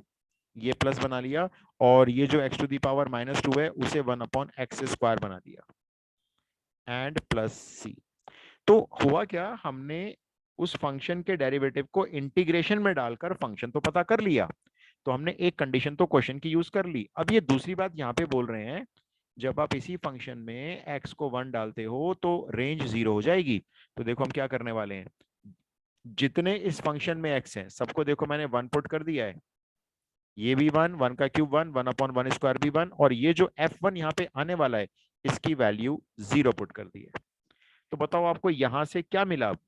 ये प्लस बना लिया, और ये जो x⁻⁻² है उसे 1/x² बना दिया, एंड प्लस c। तो हुआ क्या, हमने उस फंक्शन के डेरिवेटिव को इंटीग्रेशन में डालकर फंक्शन तो पता कर लिया। तो हमने एक कंडीशन तो क्वेश्चन की यूज कर ली। अब ये दूसरी बात यहाँ पे बोल रहे हैं, जब आप इसी फंक्शन में x को 1 डालते हो तो रेंज 0 हो जाएगी। तो देखो हम क्या करने वाले हैं, जितने इस फंक्शन में x हैं सबको देखो मैंने 1 पुट कर दिया है, ये भी 1, 1 का क्यूब 1, 1/1² भी 1, और ये जो f1 यहाँ पे आने वाला है इसकी वैल्यू 0 पुट कर दी है। तो बताओ आपको यहां से क्या मिला? अब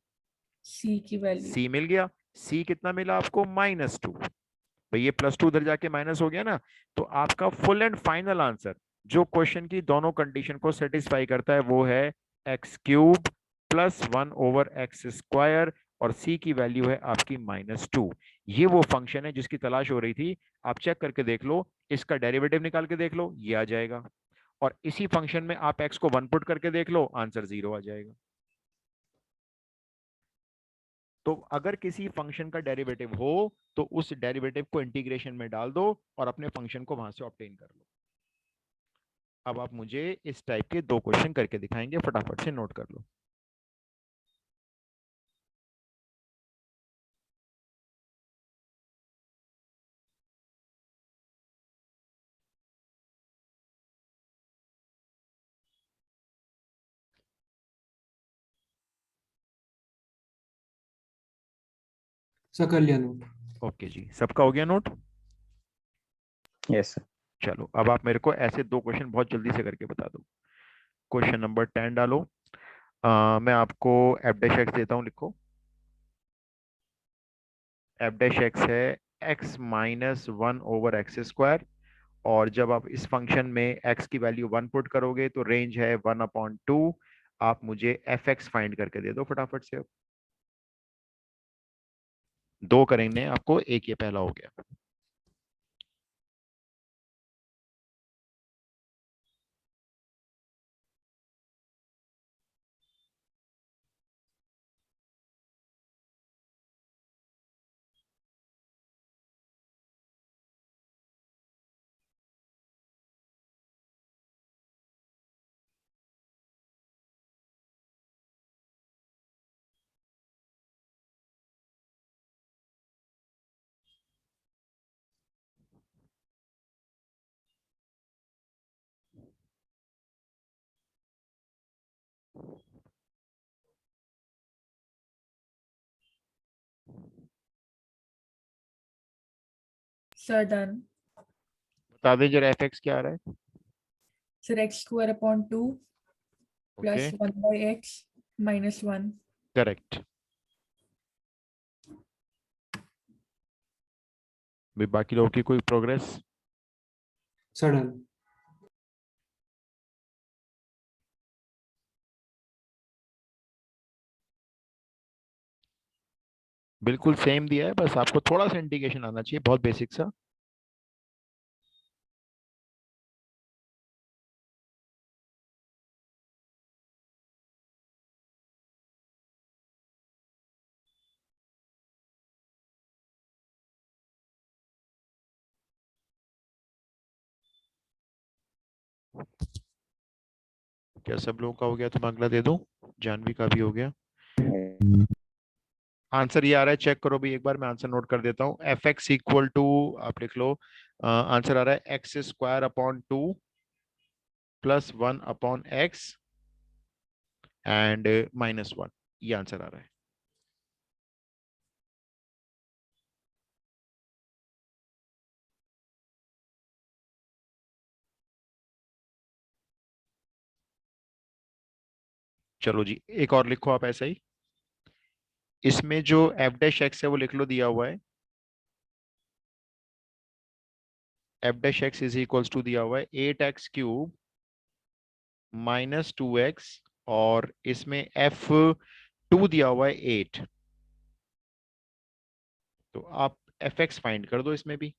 C की वैल्यू c मिल गया। c कितना मिला आपको? -2। भाई ये +2 उधर जाके माइनस हो गया ना। तो आपका फुल एंड फाइनल आंसर जो क्वेश्चन की दोनों कंडीशन को सेटिस्फाई करता है वो है x³ + 1/x², और c की वैल्यू है आपकी -2। ये वो फंक्शन है जिसकी तलाश हो रही थी। आप चेक करके देख लो, इसका डेरिवेटिव निकाल के देख लो, ये आ जाएगा। और इसी फंक्शन में आप x को 1 पुट करके देख लो, आंसर 0 आ जाएगा। तो अगर किसी फंक्शन का डेरिवेटिव हो तो उस डेरिवेटिव को इंटीग्रेशन में डाल दो और अपने फंक्शन को वहां से ऑब्टेन कर लो। अब आप मुझे इस टाइप के 2 क्वेश्चन करके दिखाएंगे, फटाफट से नोट कर लो। सर कर लिया नोट। ओके जी, सबका हो गया नोट? Yes sir. चलो, अब आप मेरे को ऐसे 2 क्वेश्चन बहुत जल्दी से करके बता दो। क्वेश्चन नंबर 10 डालो। मैं आपको एफ डैश एक्स देता हूँ, लिखो। एफ डैश एक्स है x-1/x², और जब आप इस फंक्शन में x की वैल्यू 1 पुट करोगे तो रेंज है 1/2। आप मुझे एफ एक्स फाइंड करके दे दो फटाफट से। अब 2 करेंगे आपको, एक ये पहला हो गया। Sir done. बता दें जरा एफ एक्स क्या आ रहा है। Sir x square upon 2 okay, plus 1/x minus 1। Correct. भी बाकी लोगों की कोई प्रोग्रेस? Sir done. बिल्कुल सेम दिया है, बस आपको थोड़ा सा इंडिकेशन आना चाहिए, बहुत बेसिक सा। क्या सब लोगों का हो गया तो मैं अगला दे दूं? जानवी का भी हो गया। आंसर ये आ रहा है, चेक करो भी एक बार, मैं आंसर नोट कर देता हूँ। एफ एक्स इक्वल टू, आप लिख लो, आंसर आ रहा है x square upon 2 plus 1 upon x and -1। ये आंसर आ रहा है। चलो जी, एक और लिखो आप ऐसा ही। इसमें जो एफ डैश एक्स है वो लिख लो, दिया हुआ है। F dash X is equals to दिया हुआ है 8x³ -2x, और इसमें f2 दिया हुआ है 8। तो आप एफ एक्स फाइंड कर दो इसमें भी।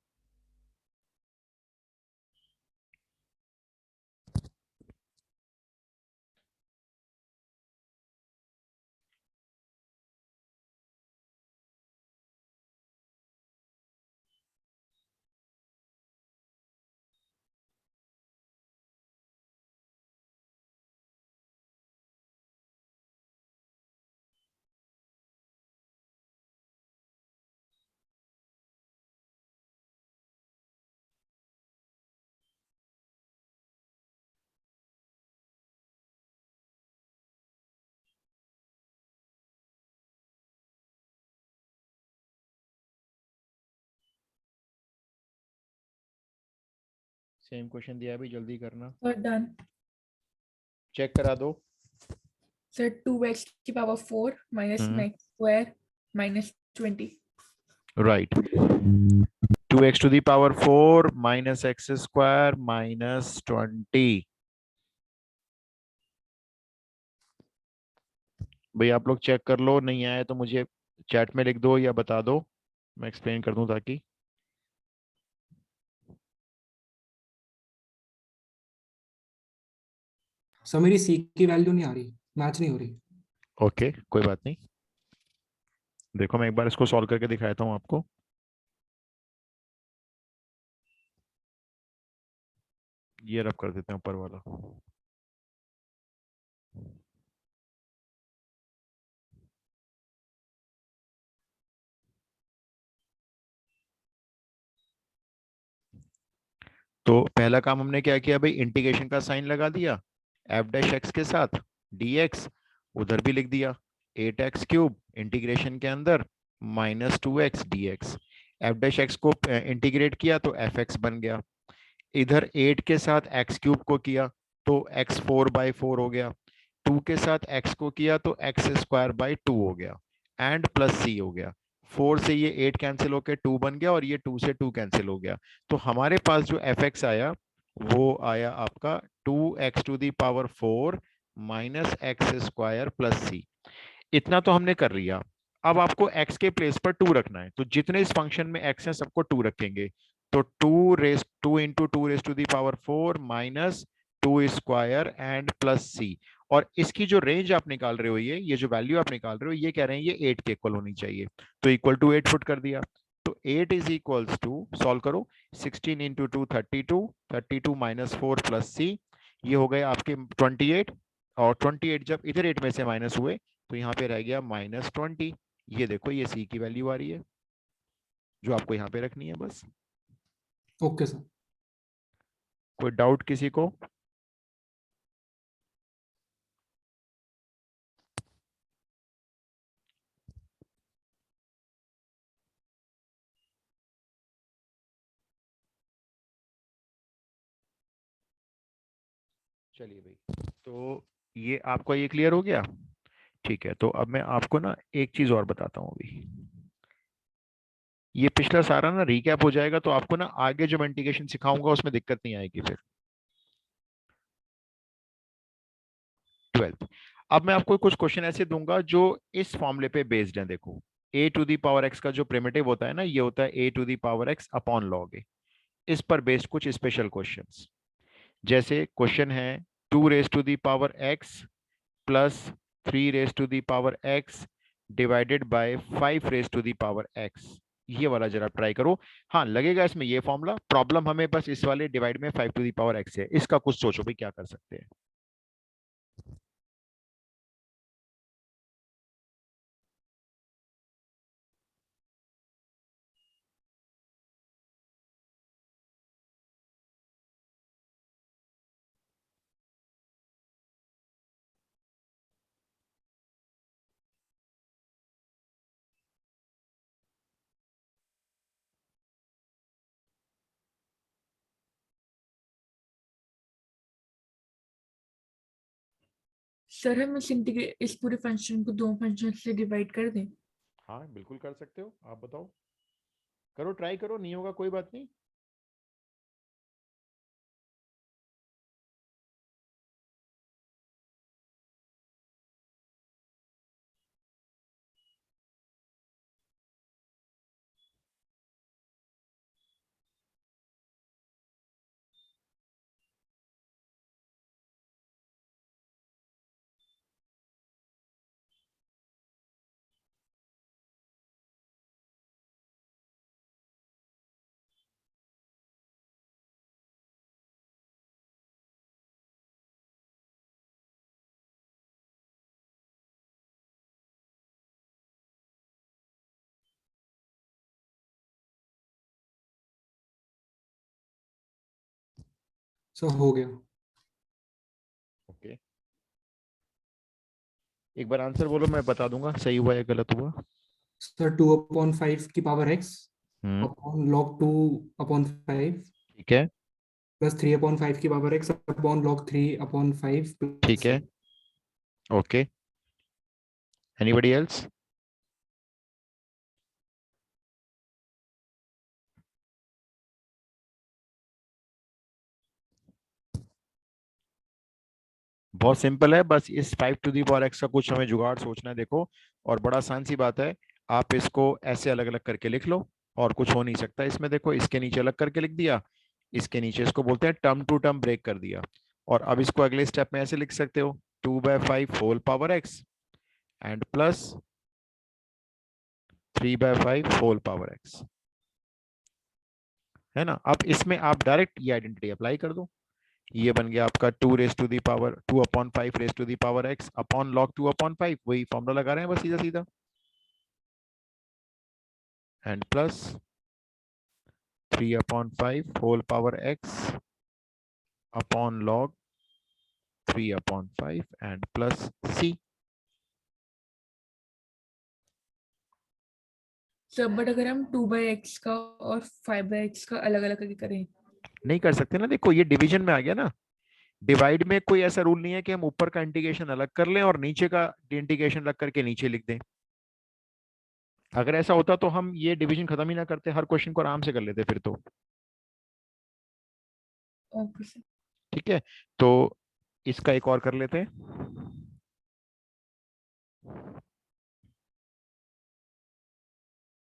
सेम क्वेश्चन दिया है भी, जल्दी करना। Sir done. चेक करा दो। सर 2x की power 4 minus max square minus 20। Right. 2x⁴ minus x square -20। भाई आप लोग चेक कर लो, नहीं आए तो मुझे चैट में लिख दो या बता दो, मैं एक्सप्लेन कर दूं ताकि। सर मेरी सी की वैल्यू नहीं आ रही, मैच नहीं हो रही। ओके, कोई बात नहीं। देखो मैं एक बार इसको सॉल्व करके दिखाता हूँ आपको। ये रब कर देते हैं ऊपर वाला। तो पहला काम हमने क्या किया भाई, इंटीग्रेशन का साइन लगा दिया एफ डैश एक्स के साथ, dx उधर भी लिख दिया 8x³ इंटीग्रेशन के अंदर -2x dx। F dash x को इंटीग्रेट किया तो एफ एक्स बन गया। इधर 8 के साथ x³ को किया तो x4/4 हो गया। 2 के साथ x को किया तो x²/2 हो गया, एंड प्लस c हो गया। 4 से ये 8 कैंसिल होकर 2 बन गया, और ये 2 से 2 कैंसिल हो गया। तो हमारे पास जो एफ एक्स आया वो आया आपका 2x⁴ माइनस x² प्लस सी। इतना तो हमने कर लिया। अब आपको x के प्लेस पर 2 रखना है, तो जितने इस फंक्शन में x हैं सबको 2 रखेंगे। तो 2 × 2⁴ माइनस 2² एंड प्लस सी। और इसकी जो रेंज आप निकाल रहे हो, ये जो वैल्यू आप निकाल रहे हो, ये कह रहे हैं ये 8 के इक्वल होनी चाहिए। तो इक्वल टू 8 पुट कर दिया। तो 8 इज इक्वल्स टू, सॉल्व करो, 16 × 2 32, 32 माइनस 4 प्लस सी, ये हो गए आपके 28। और 28 जब इधर 8 में से माइनस हुए तो यहाँ पे रह गया -20। ये देखो ये सी की वैल्यू आ रही है जो आपको यहाँ पे रखनी है बस। Okay sir. कोई डाउट किसी को? चलिए भाई, तो ये आपको ये क्लियर हो गया? ठीक है, तो अब मैं आपको ना एक चीज और बताता हूँ अभी। ये पिछला सारा ना रिकैप हो जाएगा, तो आपको ना आगे जो मैं इंटीग्रेशन सिखाऊंगा उसमें दिक्कत नहीं आएगी फिर। 12th। अब मैं आपको कुछ क्वेश्चन ऐसे दूंगा जो इस फॉर्मूले पे बेस्ड हैं। देखो, a to the power x का जो प्रिमिटिव होता है ना, ये होता है a to the power x upon log a. इस पर बेस्ड कुछ स्पेशल क्वेश्चंस, जैसे क्वेश्चन है 2 raise to the power x plus 3 raise to the power x divided by 5 raise to the power x। ये वाला जरा ट्राई करो। हाँ, लगेगा इसमें ये फॉर्मूला, प्रॉब्लम हमें बस इस वाले डिवाइड में 5 टू दी पावर x है। इसका कुछ सोचो भाई, क्या कर सकते हैं। सर हम इस पूरे फंक्शन को दो फंक्शन से डिवाइड कर दें। हाँ बिल्कुल कर सकते हो, आप बताओ। करो, ट्राई करो, नहीं होगा कोई बात नहीं। सो हो गया। ओके, एक बार आंसर बोलो, मैं बता दूंगा सही हुआ या गलत हुआ। सर 2/5 की पावर x हम्म, अपॉन log 2/5 ठीक है, प्लस 3/5 की पावर x अपॉन log 3/5 ठीक प्लस है, ओके। Anybody else? बहुत सिंपल है, बस इस 5 टू दी पावर एक्स का कुछ हमें जुगाड़ सोचना है। देखो, और बड़ा आसान सी बात है, आप इसको ऐसे अलग अलग करके लिख लो और कुछ हो नहीं सकता इसमें। देखो, इसके नीचे अलग करके लिख दिया, इसके नीचे इसको बोलते हैं टर्म टू टर्म ब्रेक कर दिया। और अब इसको अगले स्टेप में ऐसे लिख सकते हो, 2/5 whole power X and plus 3/5 whole power X, है ना। अब इसमें आप डायरेक्ट ये आइडेंटिटी अप्लाई कर दो। ये बन गया आपका 2 raise to the power 2/5 raise to the power X upon log 2/5। वही फॉर्मूला लगा रहे हैं बस सीधा सीधा, and plus 3/5 whole power X upon log 3/5 and plus C. Sir but अगर हम 2/x का और 5/x का अलग अलग करके करें। नहीं कर सकते ना, देखो ये डिवीजन में आ गया ना। डिवाइड में कोई ऐसा रूल नहीं है कि हम ऊपर का इंटीग्रेशन अलग कर लें और नीचे का इंटीग्रेशन अलग करके नीचे लिख दें। अगर ऐसा होता तो हम ये डिवीजन खत्म ही ना करते, हर क्वेश्चन को आराम से कर लेते फिर तो। Okay sir. ठीक है, तो इसका एक और कर लेते हैं।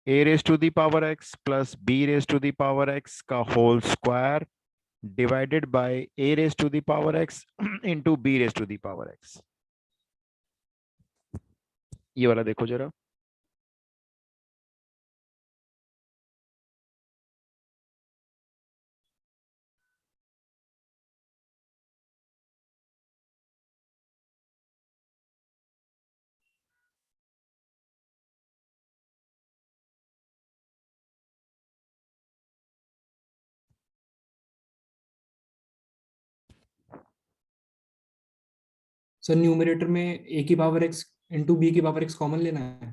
a raise to the power x plus b raise to the power x का whole square divided by a raise to the power x into b raise to the power x। ये वाला देखो जरा। सर न्यूमरेटर में a की पावर x इंटू b की पावर x कॉमन लेना है।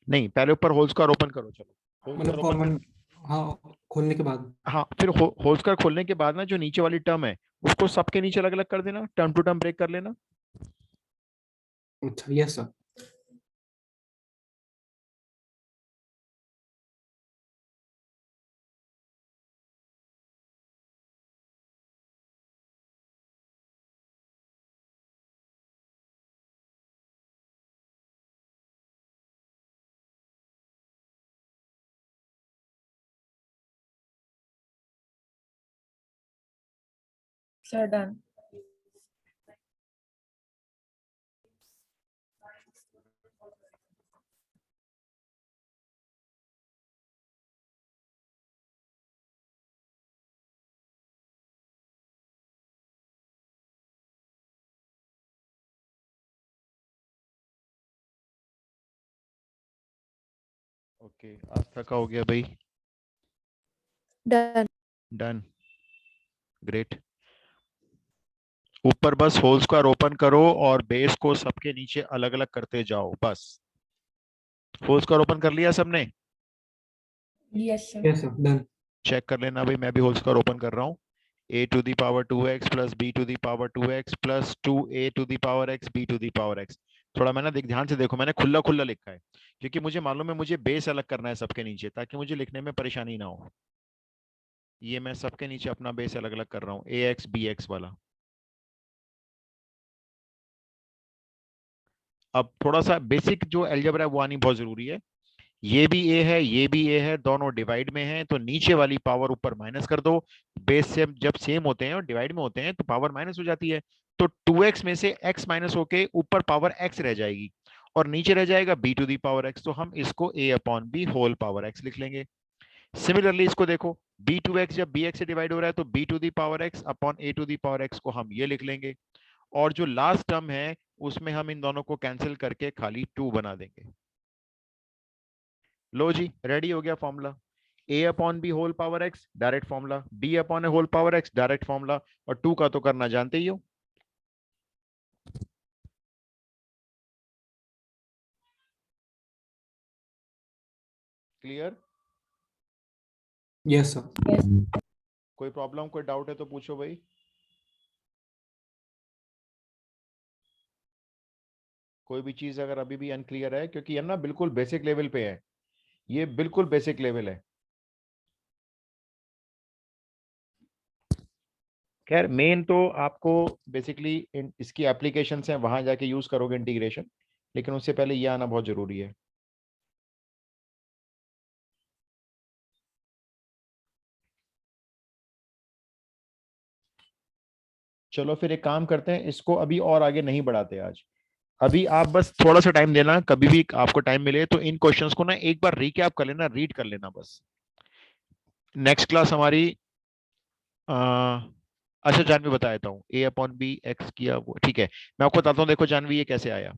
नहीं, पहले ऊपर होल स्क्वायर ओपन करो, चलो होल स्क्वायर मतलब ओपन कॉमन, कर। हाँ खोलने के बाद। हाँ, फिर होल स्क्वायर खोलने के बाद ना जो नीचे वाली टर्म है उसको सबके नीचे अलग अलग कर देना, टर्म टू टर्म ब्रेक कर लेना। अच्छा, yes sir. Sir, done. Okay, Aastha का हो गया भाई। Done. Done, great. ऊपर बस होल स्क्वायर ओपन करो और बेस को सबके नीचे अलग अलग करते जाओ बस। होल स्क्वायर ओपन कर लिया सबने? Yes, sir. Yes sir, done. Check कर लेना भाई, मैं भी होल स्क्वायर ओपन कर रहा हूँ। a to the power 2x plus b to the power 2x plus 2a to the power x b to the power x। थोड़ा मैं ना ध्यान से देखो, मैंने खुला खुला लिखा है क्योंकि मुझे मालूम है मुझे बेस अलग करना है सबके नीचे, ताकि मुझे लिखने में परेशानी ना हो। ये मैं सबके नीचे अपना बेस अलग अलग कर रहा हूँ, ax bx वाला। अब थोड़ा सा बेसिक जो अलजेब्रा है वो आनी बहुत जरूरी है। ये भी a है, ये भी a है, दोनों डिवाइड में है, तो नीचे वाली पावर ऊपर माइनस कर दो। बेस से जब सेम होते हैं और डिवाइड में होते हैं तो पावर माइनस हो जाती है। तो 2x में से x माइनस होके ऊपर पावर x रह जाएगी और नीचे रह जाएगा b to the power x। तो हम इसको a upon B whole power x लिख लेंगे। सिमिलरली इसको देखो, b2x जब bx से डिवाइड हो रहा है तो b to the power x upon a to the power x को हम ये लिख लेंगे। और जो लास्ट टर्म है उसमें हम इन दोनों को कैंसिल करके खाली 2 बना देंगे। लो जी, रेडी हो गया formula. a upon B whole power X direct formula, b upon A whole power X direct formula, और 2 का तो करना जानते ही हो। क्लियर? Yes sir. Yes. कोई प्रॉब्लम, कोई डाउट है तो पूछो भाई। कोई भी चीज अगर अभी भी अनक्लियर है, क्योंकि ये ना बिल्कुल बेसिक लेवल पे है, ये बिल्कुल बेसिक लेवल है। खैर मेन तो आपको बेसिकली इसकी एप्लीकेशन है, वहां जाके यूज करोगे इंटीग्रेशन, लेकिन उससे पहले ये आना बहुत जरूरी है। चलो फिर एक काम करते हैं, इसको अभी और आगे नहीं बढ़ाते आज। अभी आप बस थोड़ा सा टाइम देना, कभी भी आपको टाइम मिले तो इन क्वेश्चंस को ना एक बार रिकैप कर लेना, रीड कर लेना बस। नेक्स्ट क्लास हमारी अच्छा जानवी बता देता हूँ, a अपॉन बी एक्स किया वो ठीक है। मैं आपको बताता हूँ, देखो जानवी ये कैसे आया,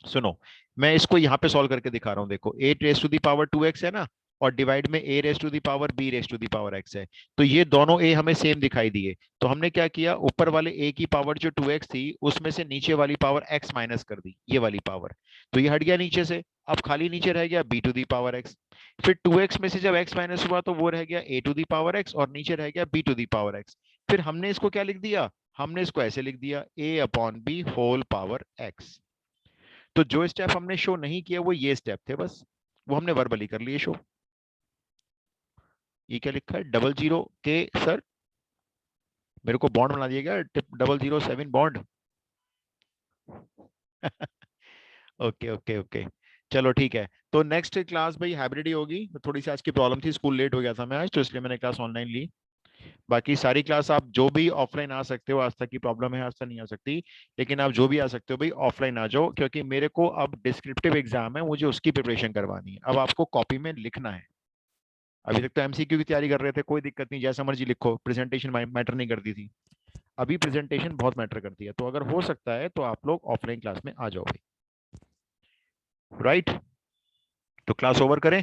सुनो। मैं इसको यहाँ पे सॉल्व करके दिखा रहा हूँ। देखो a raise to the power 2x है ना, और डिवाइड में a raise to the power b raise to the power x है। तो ये दोनों a हमें सेम दिखाई दिए, तो हमने क्या किया, ऊपर वाले a की पावर जो 2x थी उसमें से नीचे वाली पावर x माइनस कर दी, ये वाली पावर। तो ये हट गया नीचे से, अब खाली नीचे रह गया b to the power x। फिर 2x में से जब x माइनस हुआ तो वो रह गया a to the power x और नीचे रह गया b to the power x। फिर हमने इसको क्या लिख दिया, हमने इसको ऐसे लिख दिया a upon B whole power x। तो जो स्टेप हमने शो नहीं किया वो ये स्टेप थे बस, वो हमने वर्बली कर लिए शो। ये क्या लिखा है, 00 के सर, मेरे को बॉन्ड बना दिएगा, 007 बॉन्ड। ओके ओके ओके, चलो ठीक है। तो नेक्स्ट क्लास भाई हाइब्रिड ही होगी, थोड़ी सी आज की प्रॉब्लम थी, स्कूल लेट हो गया था मैं आज, तो इसलिए मैंने क्लास ऑनलाइन ली। बाकी सारी क्लास आप जो भी ऑफलाइन आ सकते हो, आज तक की प्रॉब्लम है आज तक नहीं आ सकती, लेकिन आप जो भी आ सकते हो भाई ऑफलाइन आ जाओ, क्योंकि मेरे को अब डिस्क्रिप्टिव एग्जाम है, मुझे उसकी प्रिपरेशन करवानी है। अब आपको कॉपी में लिखना है। अभी तक तो एमसीक्यू की तैयारी कर रहे थे, कोई दिक्कत नहीं, जैसा मर्जी लिखो, प्रेजेंटेशन मैटर नहीं करती थी। अभी प्रेजेंटेशन बहुत मैटर करती है, तो अगर हो सकता है तो आप लोग ऑफलाइन क्लास में आ जाओ भाई। राइट, तो क्लास ओवर करें?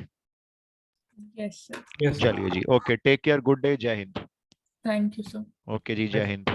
Yes, sir. Yes sir. चलिए जी, okay, take care, good day, जय हिंद। Thank you, sir. ओके जी, जय हिंद।